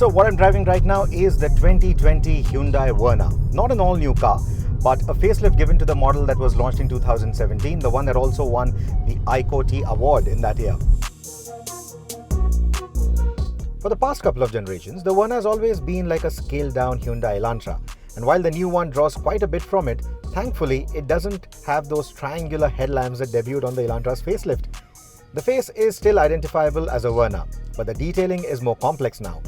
So what I'm driving right now is the 2020 Hyundai Verna. Not an all-new car, but a facelift given to the model that was launched in 2017, the one that also won the ICOTY award in that year. For the past couple of generations, the Verna has always been like a scaled-down Hyundai Elantra. And while the new one draws quite a bit from it, thankfully it doesn't have those triangular headlamps that debuted on the Elantra's facelift. The face is still identifiable as a Verna, but the detailing is more complex now.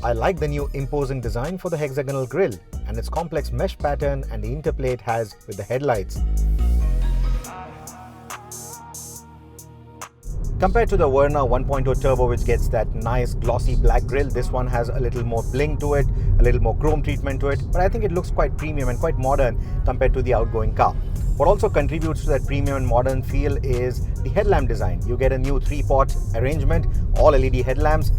I like the new imposing design for the hexagonal grille and its complex mesh pattern and the interplay it has with the headlights. Compared to the Verna 1.0 Turbo, which gets that nice glossy black grille, this one has a little more bling to it, a little more chrome treatment to it, but I think it looks quite premium and quite modern compared to the outgoing car. What also contributes to that premium and modern feel is the headlamp design. You get a new 3-pot arrangement, all LED headlamps.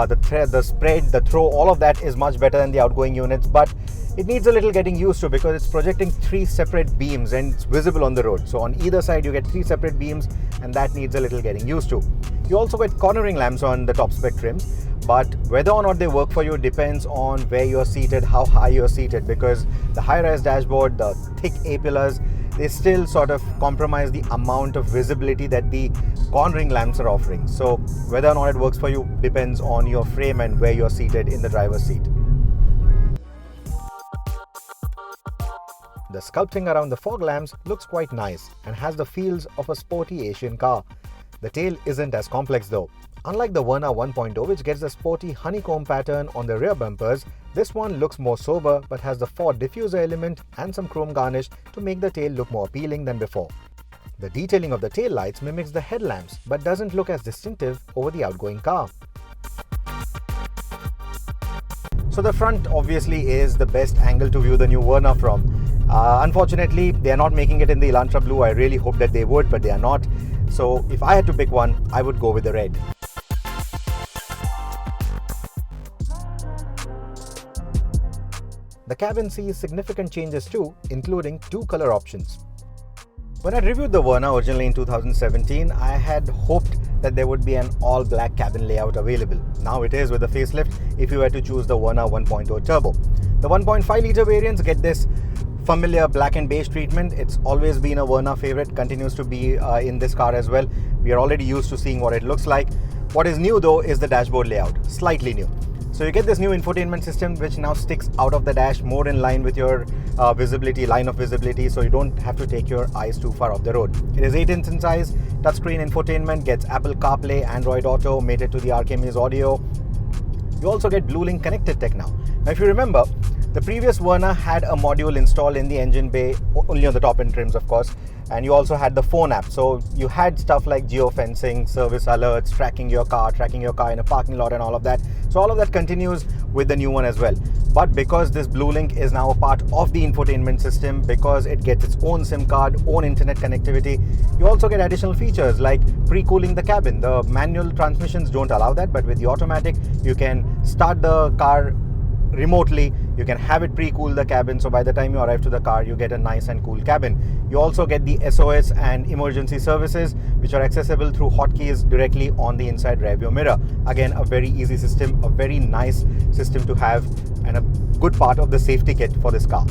The thread, the spread, the throw, all of that is much better than the outgoing units, but it needs a little getting used to because it's projecting 3 separate beams and it's visible on the road. So on either side you get 3 separate beams and that needs a little getting used to. You also get cornering lamps on the top spec trims, but whether or not they work for you depends on where you're seated, how high you're seated, because the high-rise dashboard, the thick A-pillars, they still sort of compromise the amount of visibility that the cornering lamps are offering. So whether or not it works for you depends on your frame and where you're seated in the driver's seat. The sculpting around the fog lamps looks quite nice and has the feels of a sporty Asian car. The tail isn't as complex though. Unlike the Verna 1.0, which gets the sporty honeycomb pattern on the rear bumpers, this one looks more sober but has the Ford diffuser element and some chrome garnish to make the tail look more appealing than before. The detailing of the tail lights mimics the headlamps but doesn't look as distinctive over the outgoing car. So the front obviously is the best angle to view the new Verna from. Unfortunately, they are not making it in the Elantra blue. I really hope that they would, but they are not. So if I had to pick one, I would go with the red. The cabin sees significant changes too, including 2 color options. When I reviewed the Verna originally in 2017, I had hoped that there would be an all-black cabin layout available. Now it is with the facelift if you were to choose the Verna 1.0 Turbo. The 1.5-litre variants get this familiar black and beige treatment. It's always been a Verna favorite, continues to be in this car as well. We are already used to seeing what it looks like. What is new though is the dashboard layout, slightly new. So you get this new infotainment system which now sticks out of the dash more in line with your line of visibility, so you don't have to take your eyes too far off the road. It is 8-inch in size, touchscreen infotainment, gets Apple CarPlay, Android Auto, mated to the Arkamys audio. You also get BlueLink connected tech now. Now if you remember, the previous Verna had a module installed in the engine bay, only on the top end trims of course, and you also had the phone app. So you had stuff like geofencing, service alerts, tracking your car in a parking lot and all of that. So all of that continues with the new one as well. But because this BlueLink is now a part of the infotainment system, because it gets its own SIM card, own internet connectivity, you also get additional features like pre-cooling the cabin. The manual transmissions don't allow that, but with the automatic, you can start the car remotely, you can have it pre-cool the cabin, so by the time you arrive to the car you get a nice and cool cabin. You also get the SOS and emergency services which are accessible through hotkeys directly on the inside rear view mirror. Again, a very easy system, a very nice system to have and a good part of the safety kit for this car.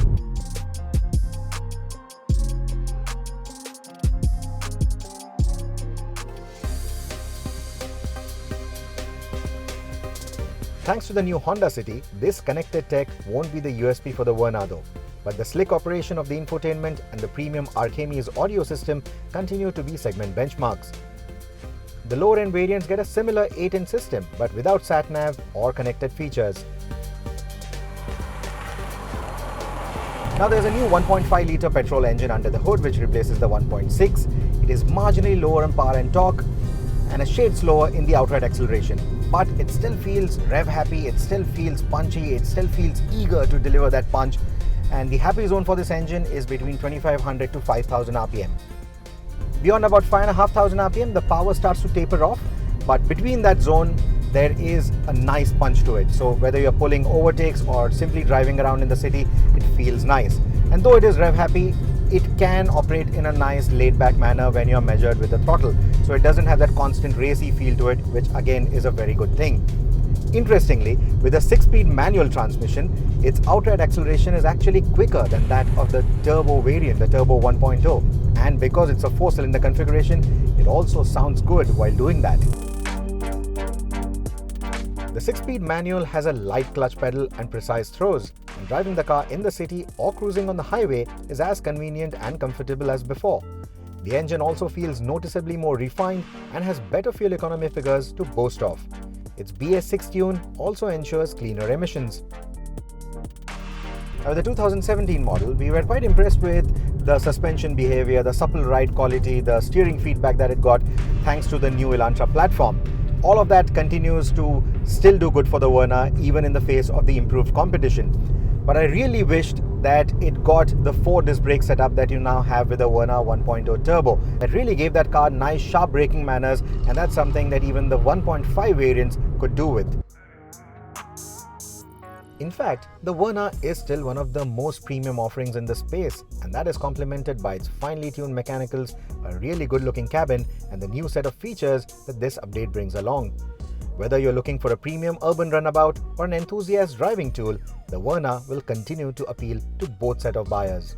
Thanks to the new Honda City, this connected tech won't be the USP for the Verna though, but the slick operation of the infotainment and the premium Arkamys audio system continue to be segment benchmarks. The lower-end variants get a similar 8-inch system, but without sat-nav or connected features. Now there's a new 1.5-litre petrol engine under the hood which replaces the 1.6. It is marginally lower in power and torque, and a shade slower in the outright acceleration. But it still feels rev happy, it still feels punchy, it still feels eager to deliver that punch. And the happy zone for this engine is between 2500 to 5000 RPM. Beyond about 5500 RPM, the power starts to taper off, but between that zone, there is a nice punch to it. So whether you're pulling overtakes or simply driving around in the city, it feels nice. And though it is rev happy, it can operate in a nice laid-back manner when you're measured with the throttle. So it doesn't have that constant racy feel to it, which again is a very good thing. Interestingly, with a 6-speed manual transmission, its outright acceleration is actually quicker than that of the turbo variant, the Turbo 1.0. And because it's a 4-cylinder configuration, it also sounds good while doing that. The 6-speed manual has a light clutch pedal and precise throws, and driving the car in the city or cruising on the highway is as convenient and comfortable as before. The engine also feels noticeably more refined and has better fuel economy figures to boast of. Its BS6 tune also ensures cleaner emissions. Now, with the 2017 model, we were quite impressed with the suspension behavior, the supple ride quality, the steering feedback that it got thanks to the new Elantra platform. All of that continues to still do good for the Verna even in the face of the improved competition. But I really wished that it got the 4-disc brake setup that you now have with the Verna 1.0 Turbo. That really gave that car nice sharp braking manners, and that's something that even the 1.5 variants could do with. In fact, the Verna is still one of the most premium offerings in the space, and that is complemented by its finely tuned mechanicals, a really good looking cabin, and the new set of features that this update brings along. Whether you're looking for a premium urban runabout or an enthusiast driving tool, the Verna will continue to appeal to both set of buyers.